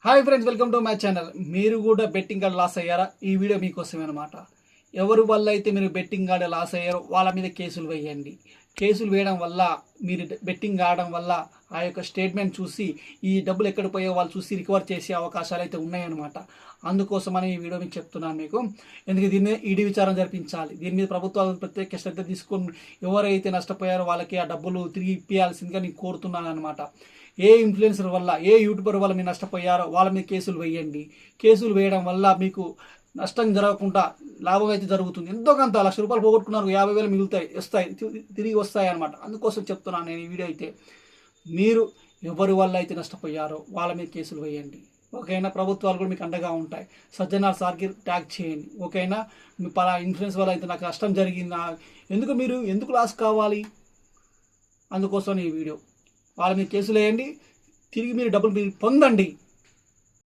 Hi friends, welcome to my channel. మీరు కూడా betting card loss అయ్యారా? ఈ వీడియో మీకోసమే అనమాట. ఎవరి వల్ల అయితే మీరు బెట్టింగ్ కార్డు లాస్ అయ్యారో వాళ్ళ మీద కేసులు వేయండి. కేసులు వేయడం వల్ల మీరు బెట్టింగ్ ఆడడం వల్ల ఆ యొక్క స్టేట్మెంట్ చూసి ఈ డబ్బులు ఎక్కడ పోయో వాళ్ళు చూసి రికవర్ చేసే అవకాశాలు అయితే ఉన్నాయన్నమాట. అందుకోసమని ఈ వీడియో మీకు చెప్తున్నాను మీకు. ఎందుకు దీని మీద ఈడీ విచారణ జరిపించాలి. దీని మీద ప్రభుత్వాలు ప్రత్యేక శ్రద్ధ తీసుకొని ఎవరైతే నష్టపోయారో వాళ్ళకి ఆ డబ్బులు తిరిగి ఇప్పించాల్సిందిగా నేను కోరుతున్నాను అనమాట. ఏ ఇన్ఫ్లుయెన్సర్ వల్ల, ఏ యూట్యూబర్ వల్ల మీరు నష్టపోయారో వాళ్ళ మీద కేసులు వేయండి. కేసులు వేయడం వల్ల మీకు నష్టం జరగకుండా లాభం అయితే జరుగుతుంది. ఎంతో కొంత ₹1,00,000 పోగొట్టుకున్నారు, 50,000 మిగులుతాయి, తిరిగి వస్తాయి అనమాట. అందుకోసం చెప్తున్నాను నేను ఈ వీడియో అయితే. మీరు ఎవరి వల్ల అయితే నష్టపోయారో వాళ్ళ మీద కేసులు వేయండి. ఓకేనా? ప్రభుత్వాలు కూడా మీకు అండగా ఉంటాయి. సజ్జనార్ సార్కి ట్యాగ్ చేయండి. ఓకేనా? మీ పలా ఇన్ఫ్లుయెన్స్ వల్ల అయితే నాకు నష్టం జరిగిందా, ఎందుకు లాస్ కావాలి, అందుకోసం ఈ వీడియో. వాళ్ళ మీద కేసులు వేయండి, తిరిగి మీరు డబ్బులు మీరు పొందండి.